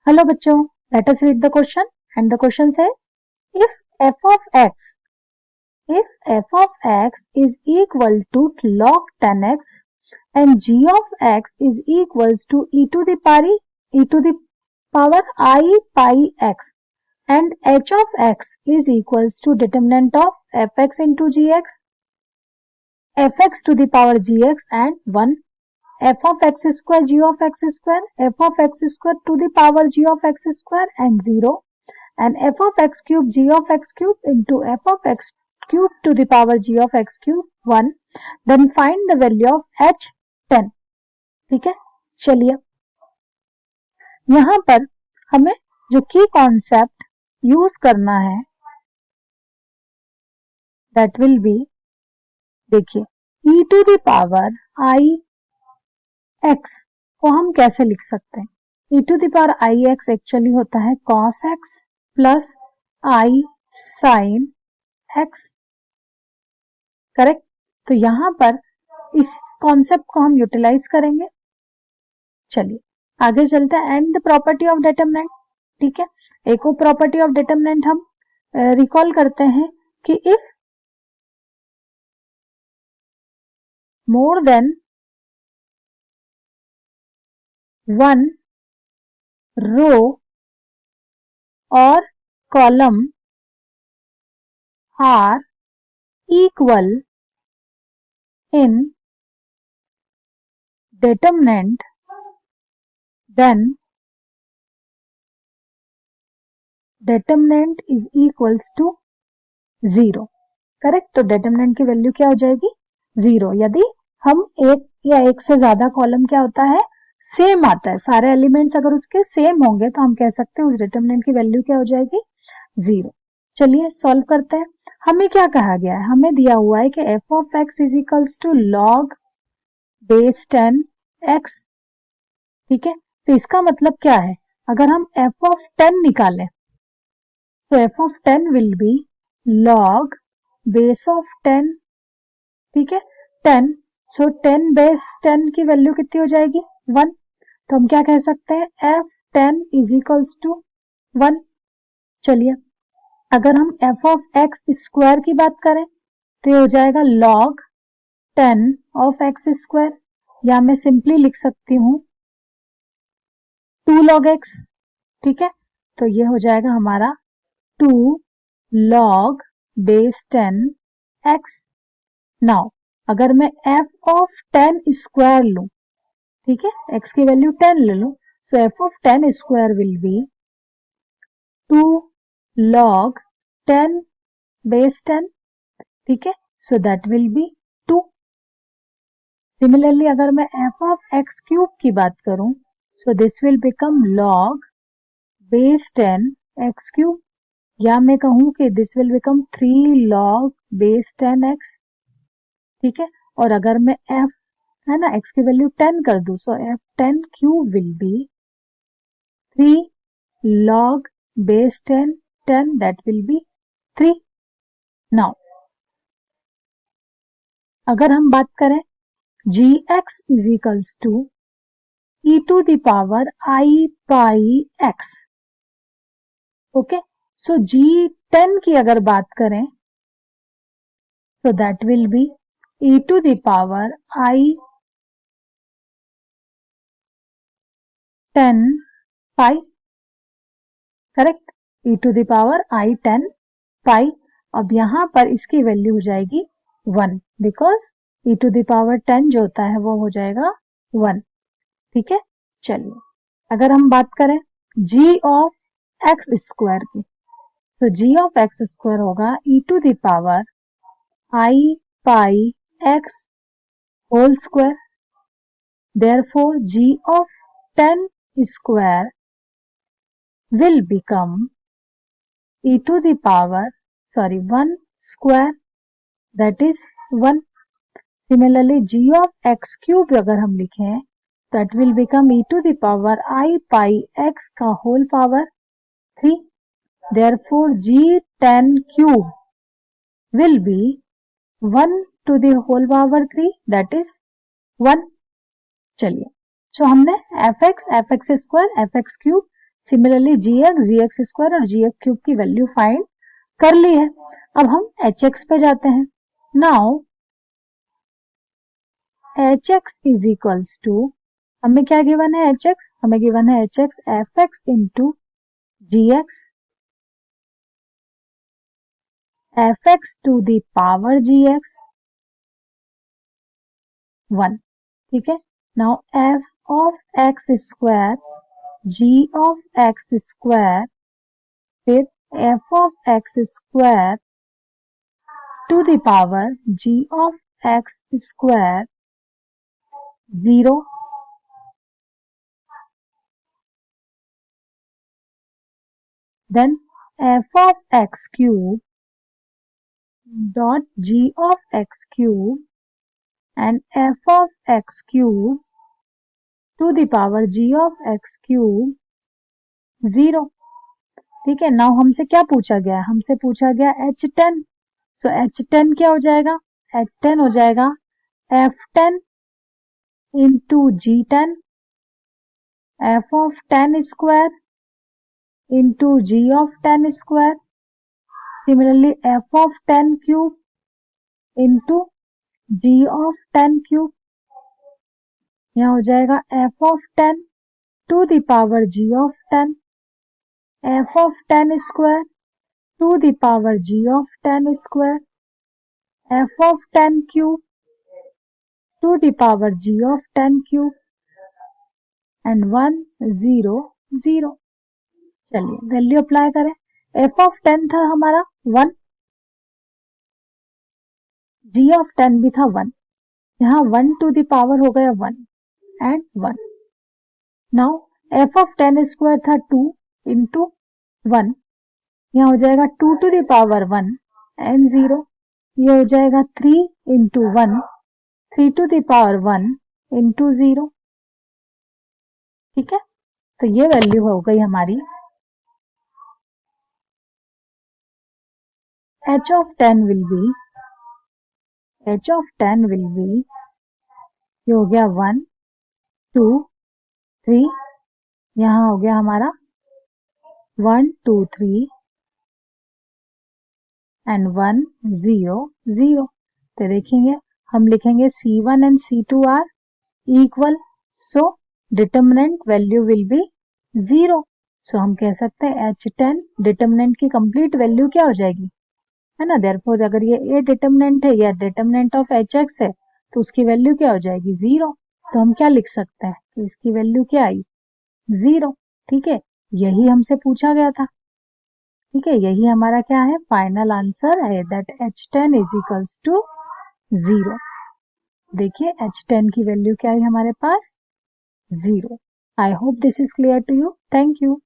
Hello बच्चों, let us read the question and the question says if f of x is equal to log 10x and g of x is equals to e to the power I pi x and h of x is equals to determinant of fx into gx, fx to the power gx and 1, f of x square g of x square, f of x square to the power g of x square and 0 and f of x cube g of x cube into f of x cube to the power g of x cube 1. Then find the value of h 10. ठीक है, चलिए यहां पर हमें जो की concept use करना है दैट विल बी, देखिए e to the power i x को हम कैसे लिख सकते हैं. e to the power i x actually होता है cos x plus i sine x, correct. तो यहां पर इस कॉन्सेप्ट को हम यूटिलाइज करेंगे. चलिए आगे चलते हैं. And the property of determinant, ठीक है, एक और प्रॉपर्टी ऑफ डिटरमिनेंट हम रिकॉल करते हैं कि if more than one row और column are equal in determinant, then determinant is equals to 0, correct. तो determinant की वैल्यू क्या हो जाएगी 0. यदि हम एक या एक से ज्यादा कॉलम क्या होता है सेम आता है, सारे एलिमेंट्स अगर उसके सेम होंगे तो हम कह सकते हैं उस डिटरमिनेंट की वैल्यू क्या हो जाएगी 0. चलिए सॉल्व करते हैं. हमें क्या कहा गया है, हमें दिया हुआ है कि f of x is equals to log base 10x, ठीक है. तो इसका मतलब क्या है, अगर हम f of 10 निकालें सो f of 10 will be log base of 10, ठीक है, 10. सो 10 बेस 10 की वैल्यू कितनी हो जाएगी 1. तो हम क्या कह सकते हैं f10 इज इक्वल्स टू 1. चलिए अगर हम f of x स्क्वायर की बात करें तो ये हो जाएगा log 10 ऑफ x स्क्वायर, या मैं सिंपली लिख सकती हूं 2 log x, ठीक है. तो ये हो जाएगा हमारा 2 log बेस 10 x. नाउ अगर मैं f of 10 स्क्वायर लूं, ठीक है, x की वैल्यू 10 ले लूं, सो f of 10 square will be 2 log 10 base 10, ठीक है. So that will B 2. Similarly अगर मैं f of x क्यूब की बात करूं so this will become log base 10 x cube, या मैं कहूं कि this will become 3 log base 10 x, ठीक है. और अगर मैं f है ना x की वैल्यू 10 कर दूं so f 10 cube will be 3 log base 10 10, that will be 3. Now अगर हम बात करें gx is equals to e to the power i pi x, okay. So g10 की अगर बात करें तो that will be e to the power i 10 pi, correct, e to the power i 10 pi. अब यहां पर इसकी वैल्यू हो जाएगी 1 because e to the power 10 जो होता है वो हो जाएगा 1, ठीक है. चलिए अगर हम बात करें g ऑफ x स्क्वायर की तो g ऑफ x स्क्वायर होगा e to the power i pi x whole square. Therefore g of 10 square will become e to the power 1 square, that is 1. Similarly g of x cube अगर हम लिखें that will become e to the power I pi x का whole power 3. Therefore g10 cube will be 1 to the whole power 3, that is 1. चलिए जो हमने fx square fx cube similarly g x square और g x cube की value find कर ली है। अब हम एच एक्स पे जाते हैं। Now h x is equals to, हमें क्या गिवन है एच एक्स, हमें गिवन है h x f x into g x f x to the power g x 1, ठीक है। Now f of x square g of x square फिर f of x square to the power g of x square 0, then f of x cube dot g of x cube and f of x cube to the power g of x cube 0, ठीक है। Now हमसे क्या पूछा गया है, हमसे पूछा गया h10, सो h10 क्या हो जाएगा, h10 हो जाएगा f10 into g10 f of 10 square into g of 10 square, similarly f of 10 cube into g of 10 cube, यहाँ हो जाएगा f of 10 to the power g of 10 f of 10 square to the power g of 10 square f of 10 cube to the power g of 10 cube and 1 0 0। चलिए value apply करें। f of 10 था हमारा 1, g of 10 भी था 1, यहाँ 1 to the power हो गया 1 and 1। Now f of 10 square था 2 इंटू 1, यहाँ हो जाएगा 2 टू द पावर 1 एंड 0, ये हो जाएगा 3 into 1 3 to the power 1 into 0, ठीक है। तो ये वैल्यू हो गई हमारी h of 10 विल बी ये हो गया 1 2 3, यहाँ हो गया हमारा 1 2 3 एंड 1 0 0। तो देखेंगे हम लिखेंगे C1 and C2 are equal, so determinant value will be 0। So हम कह सकते हैं H10 डिटर्मिनेंट की कंप्लीट वैल्यू क्या हो जाएगी, है ना। देयरफॉर अगर ये A डिटर्मिनेंट है या डिटर्मिनेंट ऑफ HX है तो उसकी वैल्यू क्या हो जाएगी 0। तो हम क्या लिख सकते हैं कि इसकी वैल्यू क्या आई 0, ठीक है। यही हमसे पूछा गया था, ठीक है। यही हमारा क्या है फाइनल आंसर है that H10 is equals to 0। देखिए H10 की वैल्यू क्या है हमारे पास 0। I hope this is clear to you. Thank you.